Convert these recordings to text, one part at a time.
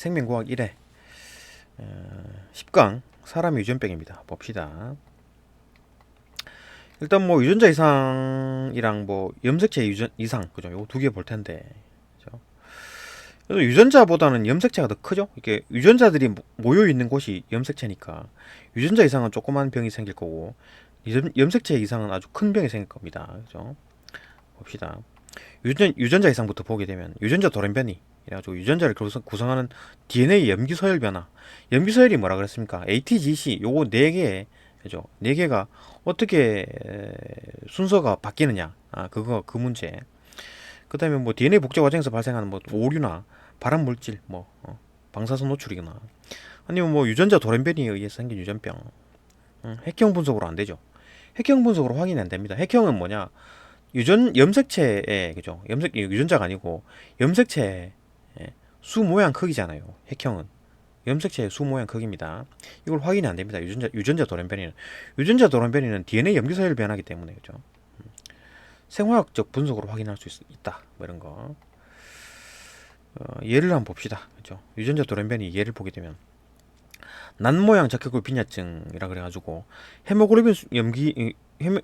생명과학 1회 10강 사람의 유전병입니다. 봅시다. 일단 뭐 유전자 이상이랑 뭐 염색체 유전 이상 그죠? 요거 두 개 볼 텐데. 그죠? 그래도 유전자보다는 염색체가 더 크죠? 이게 유전자들이 모여 있는 곳이 염색체니까 유전자 이상은 조그만 병이 생길 거고 염색체 이상은 아주 큰 병이 생길 겁니다. 그죠? 봅시다. 유전자 이상부터 보게 되면 유전자 돌연변이 이래가지고 유전자를 구성하는 DNA 염기 서열 변화. 염기 서열이 뭐라 그랬습니까? ATGC 요거 네 개, 그죠? 네 개가 어떻게 순서가 바뀌느냐? 그거 그 문제. 그다음에 뭐 DNA 복제 과정에서 발생하는 뭐 오류나 발암 물질, 뭐 방사선 노출이거나 아니면 뭐 유전자 돌연변이에 의해서 생긴 유전병. 핵형 분석으로 안 되죠. 핵형 분석으로 확인이 안 됩니다. 핵형은 뭐냐? 염색체의 그죠? 유전자가 아니고 염색체의 수 모양 크기잖아요. 핵형은 염색체의 수 모양 크기입니다. 이걸 확인이 안 됩니다. 유전자 돌연변이는 DNA 염기서열 변하기 때문에 그죠? 생화학적 분석으로 확인할 수 있다. 뭐 이런 거. 예를 한번 봅시다. 그죠? 유전자 돌연변이 예를 보게 되면 난 모양 적혈구 빈혈증이라 그래가지고 헤모글로빈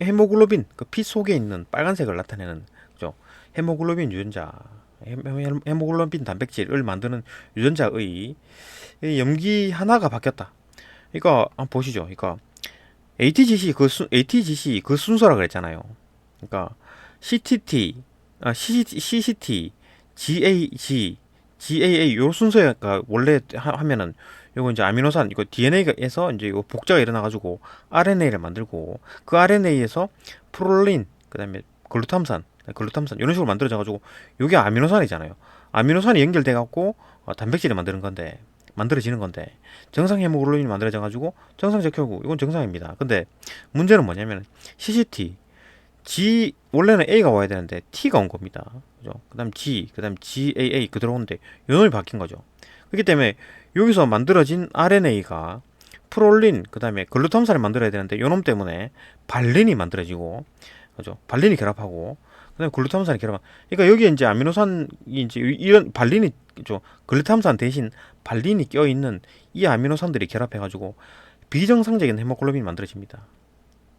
헤모글로빈 그 피 속에 있는 빨간색을 나타내는 그죠? 헤모글로빈 유전자 헤모글로빈 단백질을 만드는 유전자의 염기 하나가 바뀌었다. 이거 한번 보시죠. 그러니까 ATGC 그 순서라 그랬잖아요. 그러니까 CTT, CCT, GAG, GAA 요 순서가 원래 하면은 요거 이제 아미노산 이거 DNA에서 이제 요 복제가 일어나 가지고 RNA를 만들고 그 RNA에서 프롤린 그다음에 글루탐산 이런 식으로 만들어져 가지고 요게 아미노산이잖아요. 아미노산이 연결돼 갖고 단백질이 만들어지는 건데 정상 헤모글로빈이 만들어져 가지고 정상 적혈구 이건 정상입니다. 근데 문제는 뭐냐면 CCT G 원래는 A가 와야 되는데 T가 온 겁니다. 그죠? 그다음 G, 그다음 GAA 그 들어오는데 요 놈이 바뀐 거죠. 그렇기 때문에 여기서 만들어진 RNA가 프롤린 그다음에 글루탐산을 만들어야 되는데 요 놈 때문에 발린이 만들어지고 그죠? 발린이 결합하고 그다음에 글루탐산이 결합. 그러니까 여기에 이제 아미노산이 이제 이런 발린이 죠 글루탐산 대신 발린이 껴 있는 이 아미노산들이 결합해 가지고 비정상적인 헤모글로빈이 만들어집니다.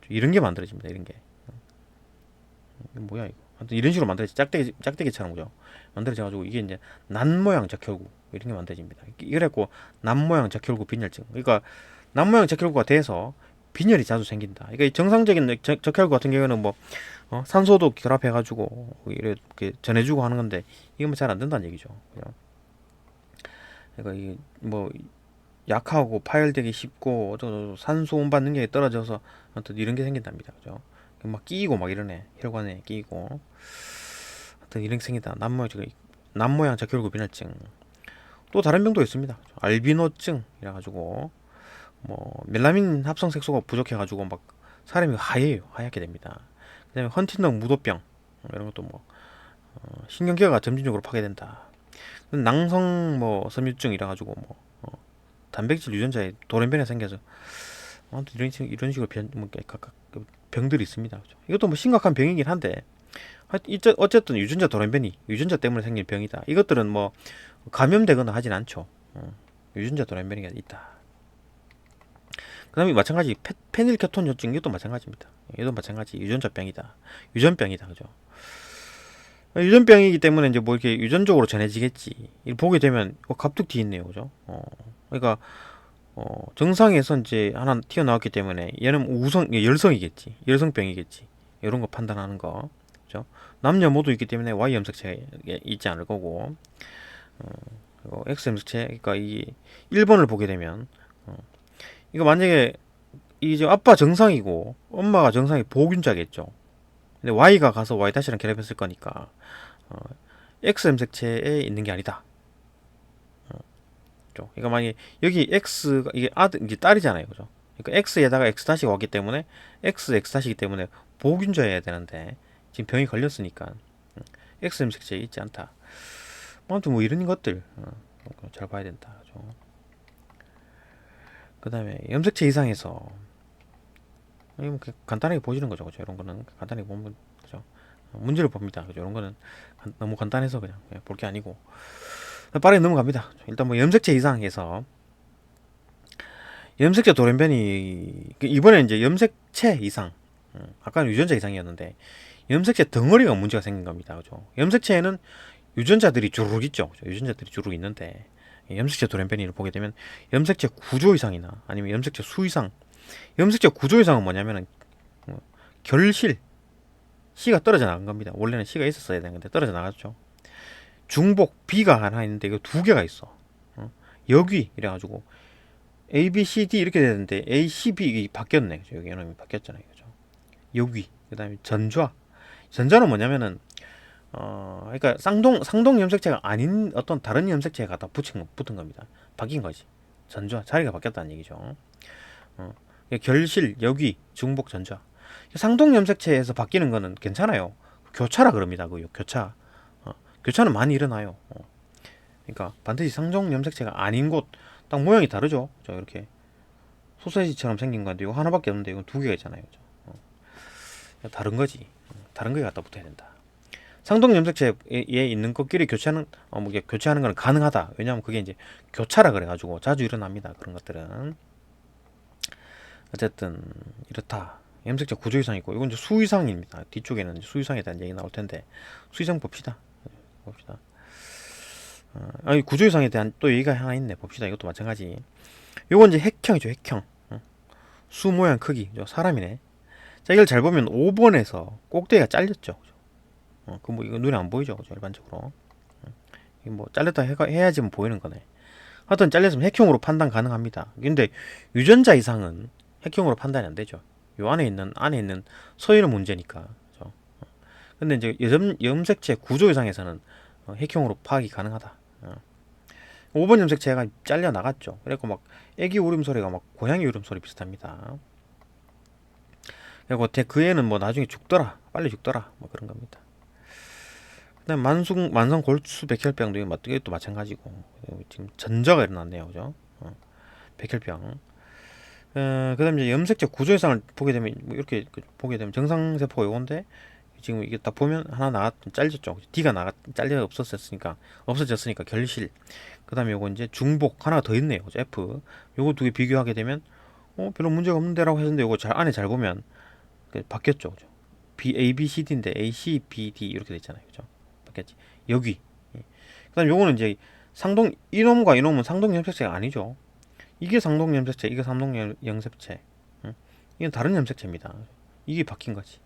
이런 게 만들어집니다. 이런 게. 뭐야 이거? 하여튼 이런 식으로 만들어지 짝대기처럼 그죠? 만들어져가지고 이게 이제 난 모양 적혈구 이런 게 만들어집니다. 이래갖고 난 모양 적혈구 빈혈증. 그러니까 난 모양 적혈구가 돼서 빈혈이 자주 생긴다. 그러니까 정상적인 적혈구 같은 경우는 뭐 산소도 결합해가지고 이렇게 전해주고 하는 건데 이건 잘 안 된다는 얘기죠. 그죠? 그러니까 이게 뭐 약하고 파열되기 쉽고 산소 운반 능력이 떨어져서 아무튼 이런 게 생긴답니다. 그죠? 막 끼고 막 이러네. 혈관에 끼고. 하여튼 이런 게 생긴다. 남모양 적혈구 변혈증. 또 다른 병도 있습니다. 알비노증 이래가지고 뭐 멜라민 합성 색소가 부족해가지고 막 사람이 하얗게 됩니다. 그다음에 헌팅턴 무도병 이런 것도 뭐 신경계가 점진적으로 파괴된다. 낭성 뭐 섬유증 이래가지고 뭐 단백질 유전자에 돌연변이 생겨서 아무튼 이런 식으로 각각 병들이 있습니다. 그죠? 이것도 뭐 심각한 병이긴 한데 어쨌든 유전자 돌연변이 유전자 때문에 생긴 병이다. 이것들은 뭐 감염되거나 하진 않죠. 유전자 돌연변이가 있다. 그다음에 마찬가지 페닐케톤요증 이것도 마찬가지입니다. 이것도 마찬가지 유전자병이다. 유전병이다. 그죠? 유전병이기 때문에 이제 뭐 이렇게 유전적으로 전해지겠지. 보게 되면 갑툭 튀 있네요. 그죠? 그러니까 정상에서 이제 하나 튀어나왔기 때문에 얘는 열성이겠지. 열성병이겠지. 이런 거 판단하는 거. 그죠? 남녀 모두 있기 때문에 Y 염색체가 있지 않을 거고. 그리고 X 염색체, 그러니까 이 1번을 보게 되면, 이거 만약에 이제 아빠 정상이고 엄마가 정상이 보균자겠죠. 근데 Y가 가서 Y-랑 결합했을 거니까, X 염색체에 있는 게 아니다. 그러니까 만약에 여기 X가 이게 이게 딸이잖아요, 그죠? 그러니까 X에다가 X 다시가 왔기 때문에 X 다시기 때문에 보균자여야 되는데 지금 병이 걸렸으니까 X 염색체에 있지 않다. 아무튼 뭐 이런 것들 잘 봐야 된다, 그죠? 그다음에 염색체 이상에서 뭐 간단하게 보시는 거죠, 그죠? 이런 거는 간단하게 보면 그죠? 문제를 봅니다, 그죠? 이런 거는 너무 간단해서 그냥 볼 게 아니고 빠르게 넘어갑니다. 일단 뭐 염색체 이상해서 염색체 돌연변이 이번에 이제 염색체 이상, 아까는 유전자 이상이었는데 염색체 덩어리가 문제가 생긴 겁니다. 그죠? 염색체에는 유전자들이 주르륵 있죠. 그죠? 유전자들이 주르륵 있는데 염색체 돌연변이를 보게 되면 염색체 구조 이상이나 아니면 염색체 수 이상, 염색체 구조 이상은 뭐냐면은 결실 C가 떨어져 나간 겁니다. 원래는 C가 있었어야 되는데 떨어져 나갔죠. 중복 B가 하나 있는데 이거 두 개가 있어. 역위 이래가지고 A, B, C, D 이렇게 되는데 A, C, B 바뀌었네. 그죠? 여기 이놈이 바뀌었잖아요. 그죠? 역위. 그다음에 전좌. 전좌는 뭐냐면은 그러니까 상동 염색체가 아닌 어떤 다른 염색체가 갖다 붙은 겁니다. 바뀐 거지. 전좌 자리가 바뀌었다는 얘기죠. 어, 결실, 역위, 중복, 전좌. 상동 염색체에서 바뀌는 거는 괜찮아요. 교차라 그럽니다. 그 교차. 교차는 많이 일어나요. 그러니까 반드시 상동 염색체가 아닌 곳 딱 모양이 다르죠. 저 이렇게 소세지처럼 생긴 건데 이거 하나밖에 없는데 이건 두 개가 있잖아요. 그죠? 다른 거지. 다른 거에 갖다 붙어야 된다. 상동 염색체에 있는 것끼리 교체하는 뭐 이게 교체하는 건 가능하다. 왜냐하면 그게 이제 교차라 그래가지고 자주 일어납니다. 그런 것들은 어쨌든 이렇다. 염색체 구조 이상 있고 이건 이제 수 이상입니다. 뒤쪽에는 수 이상에 대한 얘기 나올 텐데 수 이상 봅시다. 봅시다. 아니 구조 이상에 대한 또 얘기가 하나 있네. 봅시다. 이것도 마찬가지. 요건 이제 핵형이죠. 핵형. 수 모양 크기. 사람이네. 자 이걸 잘 보면 5번에서 꼭대기가 잘렸죠. 그 뭐 이거 눈에 안 보이죠. 그죠? 일반적으로. 뭐 잘렸다 해야지 뭐 보이는 거네. 하여튼 잘렸으면 핵형으로 판단 가능합니다. 근데 유전자 이상은 핵형으로 판단이 안 되죠. 요 안에 있는 서열의 문제니까. 그죠? 근데 이제 염색체 구조 이상에서는 핵형으로 파악이 가능하다. 5번 염색체가 잘려 나갔죠. 그래갖고 막 애기 울음소리가 막 고양이 울음소리 비슷합니다. 그리고 그 애는 뭐 나중에 죽더라, 빨리 죽더라, 뭐 그런 겁니다. 그다음 만성 골수 백혈병도 이것도 마찬가지고 지금 전저가 일어났네요, 그죠? 백혈병. 그다음 이제 염색체 구조 이상을 보게 되면 뭐 이렇게 보게 되면 정상 세포가 요건데 지금 이게 딱 보면 하나 잘렸죠. D가 잘려 없어졌으니까 결실. 그다음에 요거 이제 중복 하나가 더 있네요. 그죠? F. 요거 두 개 비교하게 되면 별로 문제가 없는데라고 했는데 요거 안에 잘 보면 바뀌었죠. 그죠? A, B, C, D인데 A, C, B, D 이렇게 돼 있잖아요. 그죠? 바뀌었지. 여기. 예. 그다음 요거는 이제 이놈과 이놈은 상동 염색체가 아니죠. 이게 상동 염색체, 이게 상동 염색체. 이건 다른 염색체입니다. 이게 바뀐 거지.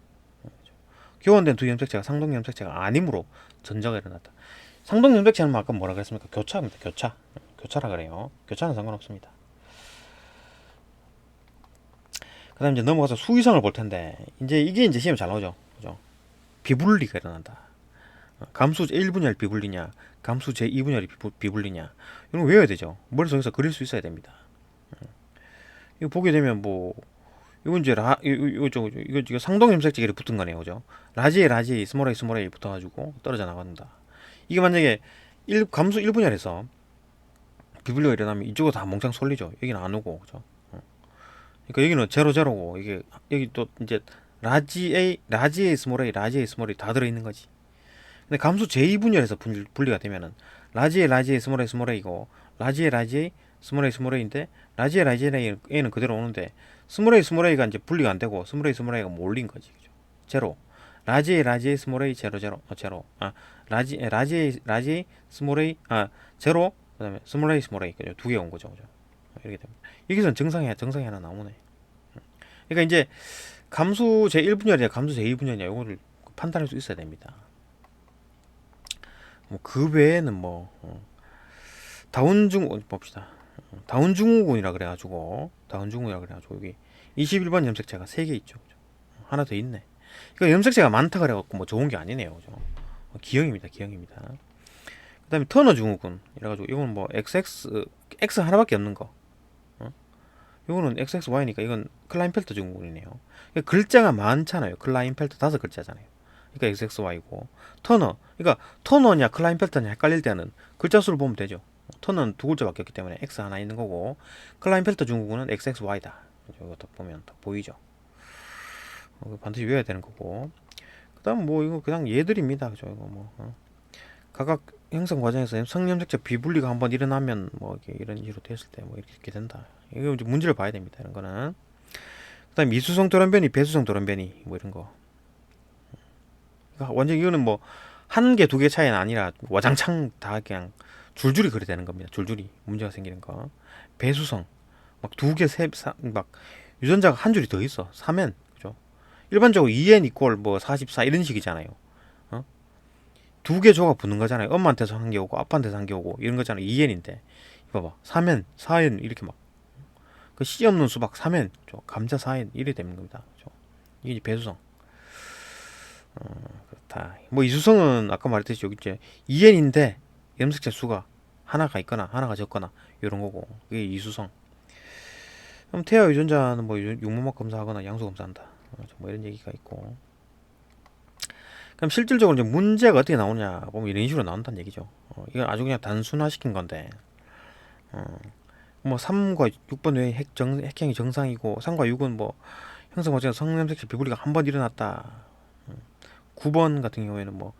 교환된 두 염색체가 상동 염색체가 아니므로 전자가 일어났다. 상동 염색체는 아까 뭐라 그랬습니까? 교차입니다. 교차라 그래요. 교차는 상관없습니다. 그다음 이제 넘어가서 수 이상을 볼 텐데 이게 이제 시험 잘 나오죠. 그죠? 비분리가 일어난다. 감수 1분열 비분리냐, 감수 제2분열이 비분리냐. 이런 거 외워야 되죠. 머릿속에서 그릴 수 있어야 됩니다. 이거 보게 되면 뭐 이건 이제 이거 상동 염색체끼리 붙은 거네요. 그죠? 라지 스몰 a 붙어가지고 떨어져 나간다. 이게 만약에 감수 1분열에서 비분리가 일어나면 이쪽으로 다 몽창 쏠리죠. 여기는 안 오고. 그죠? 그러니까 여기는 제로고 이게 여기 또 이제 라지 A 스몰 A 다 들어있는 거지. 근데 감수 제2분열에서 분리가 되면은 라지 A 스몰 A고 라지 A 스몰 A인데 라지 A는 그대로 오는데 스몰 A가 이제 분리가 안 되고 스몰 A가 몰린 거지. 그죠? 제로. 라지 A 스몰 A 제로. 라지 A 스몰 A 제로. 그다음에 스몰 A 그죠? 두 개 온 거죠. 그죠? 이렇게 됩니다. 여기서는 정상이 하나 나오네. 그러니까 이제 감수 제1분열이냐 감수 제2분열이냐 이거를 판단할 수 있어야 됩니다. 뭐 그 외에는 뭐 다운증후 봅시다. 다운증후군이라 그래가지고 여기 21번 염색체가 3개 있죠. 하나 더 있네. 그러니까 염색체가 많다 그래갖고 뭐 좋은 게 아니네요. 그죠? 기형입니다. 그다음에 터너 증후군 이래가지고 이건 뭐 X 하나밖에 없는 거. 이거는 XXY니까 이건 클라인펠터 증후군이네요. 그러니까 글자가 많잖아요. 클라인펠터 5글자잖아요. 그러니까 XXY고 그러니까 터너냐 클라인펠터냐 헷갈릴 때는 글자 수를 보면 되죠. 터너는 2글자밖에 없기 때문에 X 하나 있는 거고 클라인펠터 증후군은 XXY다. 이것도 보면 더 보이죠. 반드시 외워야 되는 거고. 그다음 뭐 이거 그냥 얘들입니다. 그죠? 이거 뭐 각각 형성 과정에서 성염색체 비분리가 한번 일어나면 뭐 이렇게 이런 식으로 됐을 때 뭐 이렇게 된다. 이거 이제 문제를 봐야 됩니다. 이런 거는. 그다음 미수성 돌연변이, 배수성 돌연변이 뭐 이런 거. 그러니까 완전 이거는 뭐 한 개, 두 개 차이는 아니라 와장창 다 그냥 줄줄이 그래 되는 겁니다. 줄줄이 문제가 생기는 거. 배수성 막 두 개, 막 유전자가 한 줄이 더 있어. 3n 그죠? 일반적으로 2n 이퀄 뭐 44 이런 식이잖아요. 어? 두 개 조가 붙는 거잖아요. 엄마한테서 한 개 오고 아빠한테서 한 개 오고 이런 거잖아요. 2n인데 봐봐 3n, 4n 이렇게 막 그 씨 없는 수박 3n, 감자 4n 이래 되는 겁니다. 그죠? 이게 이제 배수성. 그렇다. 뭐 이수성은 아까 말했듯이 여기 이제 2n인데 염색체 수가 하나가 있거나 하나가 적거나 이런 거고 그게 이수성. 그럼 태아 유전자는 뭐 육모막 검사하거나 양수 검사한다. 뭐 이런 얘기가 있고. 그럼 실질적으로 이제 문제가 어떻게 나오냐 보면 이런 식으로 나온다는 얘기죠. 이건 아주 그냥 단순화시킨 건데, 뭐 3과 6번 외에 핵행이 정상이고 3과 6은 뭐 형성 과정에서 성염색체 비분리가 한 번 일어났다. 9번 같은 경우에는 뭐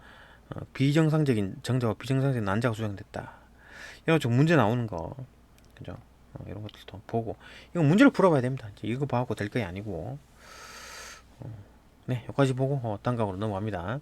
비정상적인 정자와 비정상적인 난자가 수정됐다. 이런 좀 문제 나오는 거, 그죠? 이런 것들도 보고 이거 문제를 풀어봐야 됩니다. 이거 봐갖고 될 게 아니고. 네, 여기까지 보고 딴 각으로 넘어갑니다.